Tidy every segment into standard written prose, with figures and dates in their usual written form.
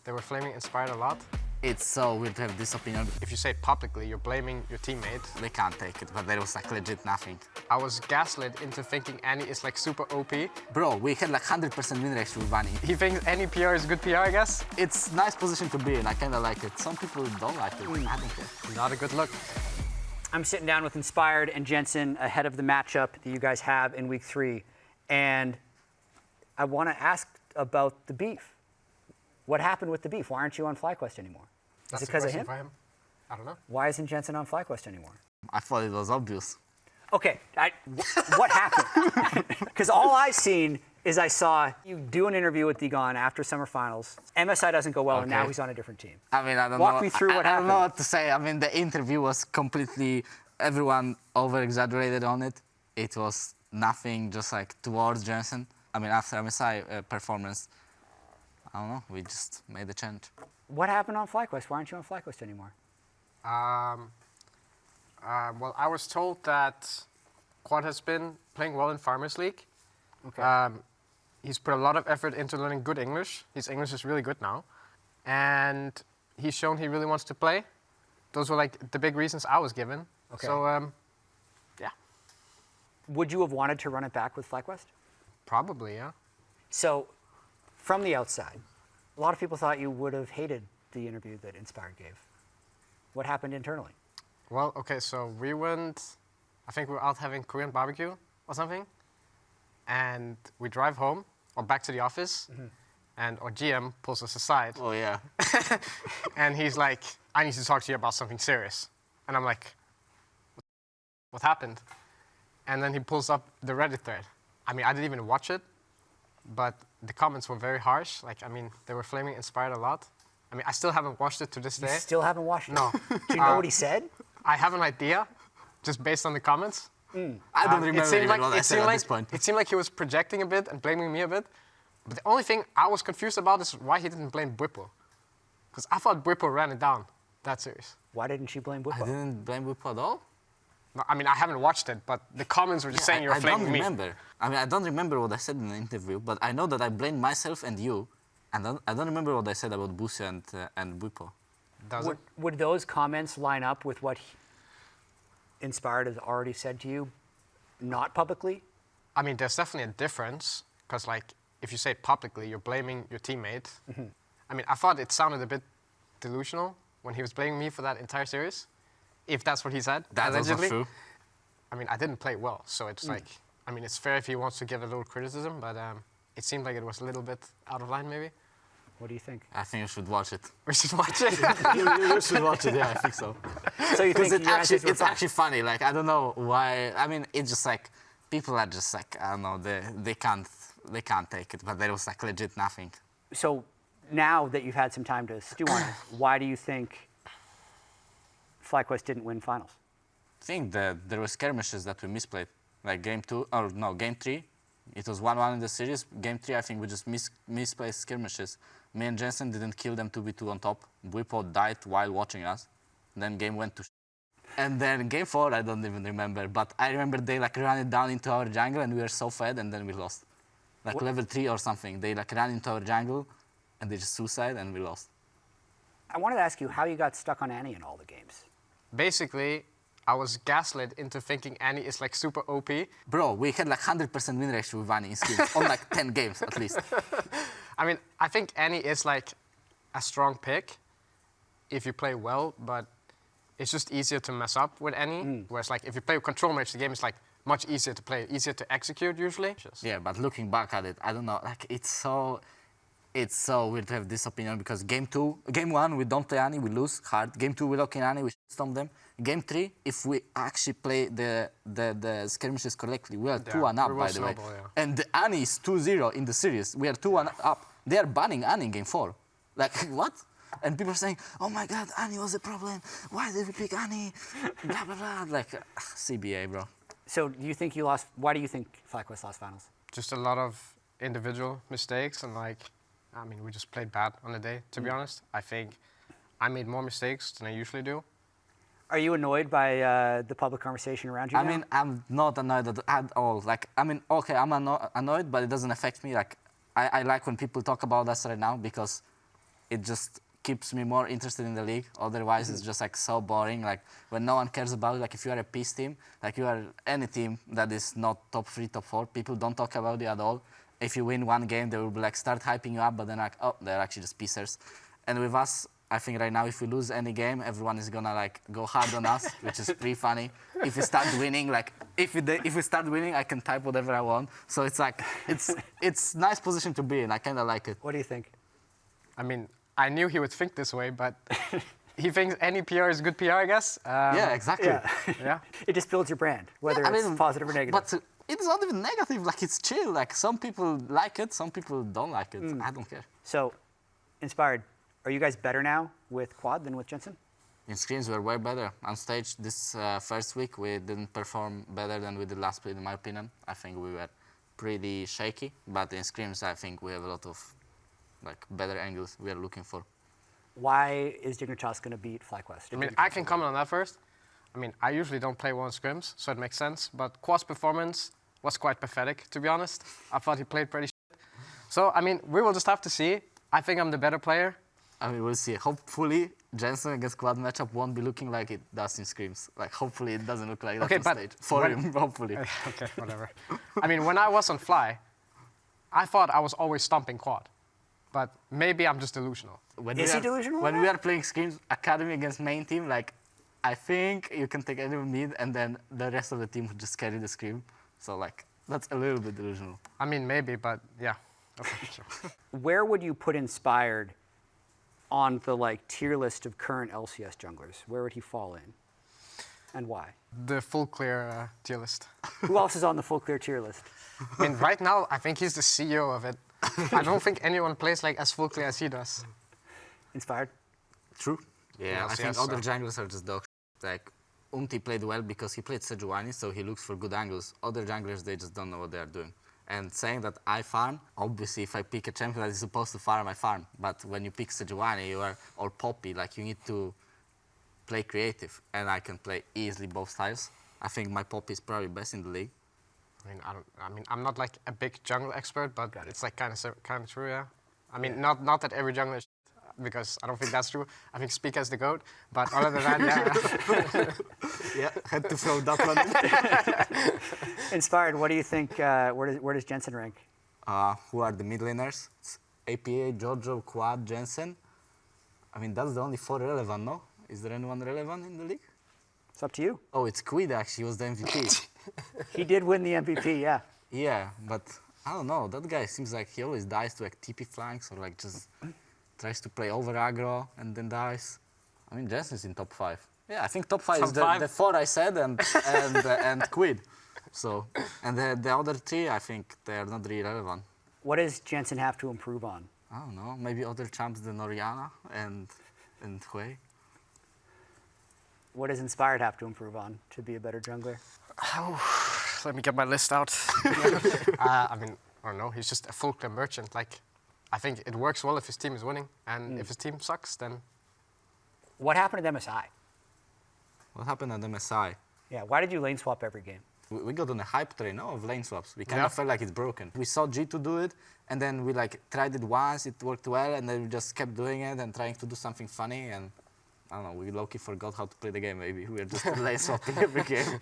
they were flaming Inspired a lot. It's so weird to have this opinion. If you say it publicly, you're blaming your teammate. They can't take it, but there was like legit nothing. I was gaslit into thinking Annie is like super OP. Bro, we had like 100% win rate with Bunny. He thinks any PR is good PR, I guess. It's a nice position to be in. I kind of like it. Some people don't like it. I don't care. Not a good look. I'm sitting down with Inspired and Jensen ahead of the matchup that you guys have in week 3. And I want to ask about the beef. What happened with the beef? Why aren't you on FlyQuest anymore? Is it because of him? I don't know. Why isn't Jensen on FlyQuest anymore? I thought it was obvious. Okay, what happened? Because all I've seen is I saw you do an interview with Digon after summer finals. MSI doesn't go well, and now he's on a different team. I mean, I don't Walk know. me through what I happened. don't know what to say. I mean, the interview was completely, everyone over-exaggerated on it. It was nothing just like towards Jensen. I mean, after MSI performance, I don't know, we just made a change. What happened on FlyQuest? Why aren't you on FlyQuest anymore? Well, I was told that Quad has been playing well in Farmers League. Okay. He's put a lot of effort into learning good English. His English is really good now. And he's shown he really wants to play. Those were like the big reasons I was given. Okay. So, yeah. Would you have wanted to run it back with FlyQuest? Probably, yeah. So, from the outside, a lot of people thought you would have hated the interview that Inspired gave. What happened internally? Well, okay, so we went, I think we were out having Korean barbecue or something. And we drive home, or back to the office, and our GM pulls us aside. Oh, yeah. And he's like, I need to talk to you about something serious. And I'm like, what happened? And then he pulls up the Reddit thread. I mean, I didn't even watch it, but the comments were very harsh. Like, I mean, they were flaming Inspired a lot. I mean, I still haven't watched it to this You day. still haven't watched it? No. Do you know what he said? I have an idea, just based on the comments. I don't remember even what I said at this point. It seemed like he was projecting a bit and blaming me a bit. But the only thing I was confused about is why he didn't blame Bwipo. Because I thought Bwipo ran it down that series. Why didn't you blame I Bwipo? didn't blame Whip at all. No, I mean, I haven't watched it, but the comments were just saying you were I flaming don't me. remember. I mean, I don't remember what I said in the interview, but I know that I blamed myself and you. And I don't remember what I said about Busia and Bwipo. Does it? Would those comments line up with what Inspired has already said to you, not publicly? I mean, there's definitely a difference. Because, like, if you say it publicly, you're blaming your teammate. I mean, I thought it sounded a bit delusional when he was blaming me for that entire series. If that's what he said, That was not allegedly. true. I mean, I didn't play well, so it's like, I mean, it's fair if he wants to give a little criticism, but it seemed like it was a little bit out of line, maybe. What do you think? I think you should watch it. We should watch it. you should watch it, yeah, I think so. So you think It's actually funny. Like, I don't know why. I mean, it's just like, people are just like, I don't know, they can't take it, but there was like legit nothing. So now that you've had some time to stew on it, why do you think FlyQuest didn't win finals? I think that there were skirmishes that we misplayed, like game 2, or no, game 3. It was 1-1 in the series. Game 3, I think we just misplaced skirmishes. Me and Jensen didn't kill them 2v2 on top. Bwipo died while watching us. Then game went to And then game 4, I don't even remember, but I remember they like ran it down into our jungle and we were so fed and then we lost. Like level 3 or something. They like ran into our jungle and they just suicide and we lost. I wanted to ask you how you got stuck on Annie in all the games. Basically, I was gaslit into thinking Annie is like super OP. Bro, we had like 100% win ratio with Annie in skins on like 10 games at least. I mean, I think Annie is like a strong pick if you play well, but it's just easier to mess up with Annie. Whereas like if you play with control mage, the game is like much easier to play, easier to execute usually. Yeah, but looking back at it, I don't know, like it's so weird to have this opinion because game 1, we don't play Annie, we lose hard. Game 2, we lock in Annie, we stomp them. Game 3, if we actually play the skirmishes correctly, we are 2-1 up, by the way. Yeah. And the Annie is 2-0 in the series. We are 2-1 up. They are banning Annie in game 4. Like, what? And people are saying, oh my God, Annie was the problem. Why did we pick Annie? Blah, blah, blah. Like, CBA, bro. So do you think you lost? Why do you think FlyQuest lost finals? Just a lot of individual mistakes and like, I mean, we just played bad on the day, to be honest. I think I made more mistakes than I usually do. Are you annoyed by the public conversation around you I now? mean, I'm not annoyed at all. Like, I mean, okay, I'm annoyed, but it doesn't affect me. Like, I like when people talk about us right now because it just keeps me more interested in the league. Otherwise, it's just like so boring. Like when no one cares about it, like if you are a peace team, like you are any team that is not top 3, top 4, people don't talk about it at all. If you win one game, they will be like start hyping you up, but then like, oh, they're actually just pieces. And with us, I think right now, if we lose any game, everyone is gonna like go hard on us, which is pretty funny. If we start winning, like if we start winning, I can type whatever I want. So it's like it's nice position to be in. I kind of like it. What do you think? I mean, I knew he would think this way, but he thinks any PR is good PR, I guess. Yeah, exactly. Yeah. Yeah. It just builds your brand, whether it's positive or negative. But it's not even negative. Like it's chill. Like some people like it, some people don't like it. I don't care. So, Inspired, are you guys better now with Quad than with Jensen? In scrims, we're way better. On stage, this first week, we didn't perform better than we did last split, in my opinion. I think we were pretty shaky, but in scrims, I think we have a lot of like better angles we are looking for. Why is Dignitas going to beat FlyQuest? I mean, I can comment on that first. I mean, I usually don't play one scrims, so it makes sense. But Quad's performance was quite pathetic, to be honest. I thought he played pretty shit. So, I mean, we will just have to see. I think I'm the better player. I mean, we'll see. Hopefully, Jensen against Quad matchup won't be looking like it does in scrims. Like, hopefully, it doesn't look like that on stage. For him, hopefully. Okay, whatever. I mean, when I was on Fly, I thought I was always stomping Quad. But maybe I'm just delusional. Is he delusional? When we are playing scrims, academy against main team, like, I think you can take any mid, and then the rest of the team would just carry the scrim. So, like, that's a little bit delusional. I mean, maybe, but yeah. Okay, sure. Where would you put Inspired on the like tier list of current LCS junglers? Where would he fall in, and why? The full clear tier list. Who else is on the full clear tier list? I mean, right now, I think he's the CEO of it. I don't think anyone plays like as full clear as he does. Inspired? True. Yeah, I think so. other junglers are just dog shit. Like, played well because he played Sejuani, so he looks for good angles. Other junglers, they just don't know what they are doing. And saying that I farm, obviously, if I pick a champion that is supposed to farm, I farm. But when you pick Sejuani, you are all poppy. Like, you need to play creative. And I can play easily both styles. I think my poppy is probably best in the league. I mean, I'm not like a big jungle expert, but it's like kind of true, yeah. I mean, not that every jungler is shit, because I don't think that's true. I think Speak as the GOAT, but other than that, yeah. Yeah, had to throw that one in. Inspired, what do you think, where does Jensen rank? Who are the mid laners? It's APA, Jojo, Quad, Jensen. I mean, that's the only 4 relevant, no? Is there anyone relevant in the league? It's up to you. Oh, it's Quid, actually. He was the MVP. He did win the MVP, yeah. Yeah, but I don't know. That guy seems like he always dies to like TP flanks or like just tries to play over aggro and then dies. I mean, Jensen's in top 5. Yeah, I think top 5 is the 4 I said and Quid. So, and the other 3, I think they are not really relevant. What does Jensen have to improve on? I don't know. Maybe other champs than Oriana and Hui. What does Inspired have to improve on to be a better jungler? Let me get my list out. I mean, I don't know. He's just a full clear merchant. Like, I think it works well if his team is winning, and if his team sucks, then. What happened at MSI? What happened at MSI? Yeah, why did you lane swap every game? We got on a hype train, no, of lane swaps. We kind of felt like it's broken. We saw G2 do it, and then we like tried it once, it worked well, and then we just kept doing it and trying to do something funny, and I don't know, we low-key forgot how to play the game, maybe. We were just lane swapping every game.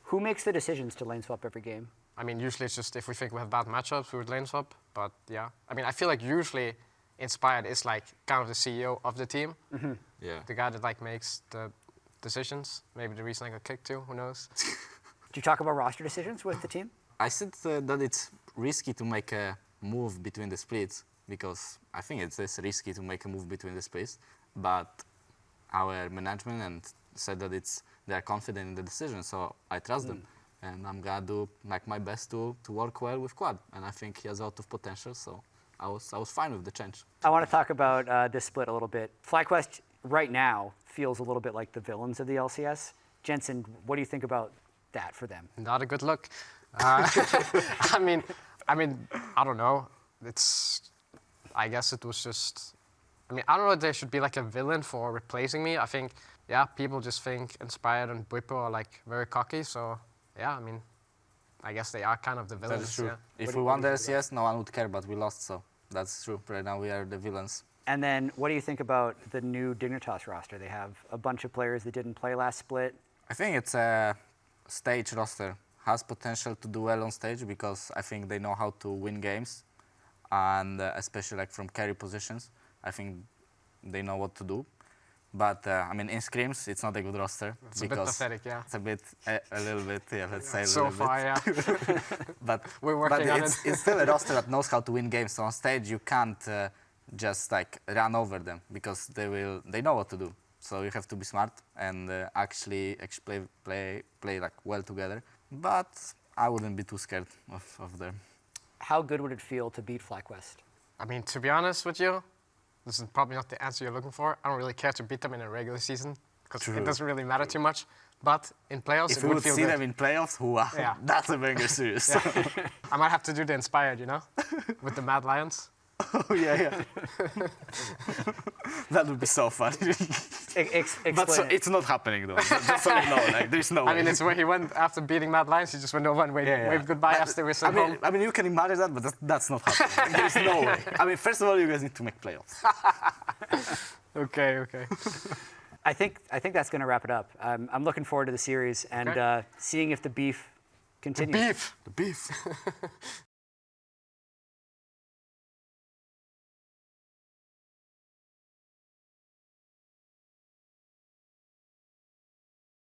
Who makes the decisions to lane swap every game? I mean, usually it's just if we think we have bad matchups, we would lane swap. But yeah, I mean, I feel like usually Inspired is like kind of the CEO of the team. Mm-hmm. Yeah. The guy that like makes the decisions. Maybe the reason I got kicked too, who knows? Did you talk about roster decisions with the team? I said that it's risky to make a move between the splits because I think it's less risky to make a move between the splits. But our management and said that they're confident in the decision, so I trust them. And I'm gonna do like my best to work well with Quad. And I think he has a lot of potential, so I was fine with the change. I want to talk about this split a little bit. FlyQuest right now feels a little bit like the villains of the LCS. Jensen, what do you think about that for them? Not a good look. I mean, I don't know. I guess it was just. I mean, I don't know if there should be like a villain for replacing me. I think, yeah, people just think Inspired and Bwipo are like very cocky. So, yeah, I mean, I guess they are kind of the villains. That is true. Yeah. If we won the LCS, no one would care, but we lost, so that's true. Right now we are the villains. And then what do you think about the new Dignitas roster? They have a bunch of players that didn't play last split. I think it's a stage roster. Has potential to do well on stage because I think they know how to win games, and especially like from carry positions, I think they know what to do. But I mean, in scrims, it's not a good roster. It's a bit pathetic, yeah. It's a bit, a little bit, yeah, let's say a So little far, bit. yeah. But We're working on it. it's still a roster that knows how to win games. So on stage, you can't just like run over them because they know what to do. So you have to be smart and actually play like well together. But I wouldn't be too scared of them. How good would it feel to beat FlyQuest? I mean, to be honest with you, this is probably not the answer you're looking for. I don't really care to beat them in a regular season because it doesn't really matter too much. But in playoffs, If it we would would feel see good. them in playoffs, wow, Yeah. that's a banger series. I might have to do the Inspired, you know, with the Mad Lions. Oh, yeah. That would be so fun. Explain But so, it. it's not happening though. Just so you know, like there's no way. I mean, it's where he went after beating Mad Lions. He just went over and waved goodbye as they were sent home. I mean, you can imagine that, but that's not happening. There's no way. I mean, first of all, you guys need to make playoffs. Okay. I think that's going to wrap it up. I'm looking forward to the series and Okay. seeing if the beef continues. Beef. The beef.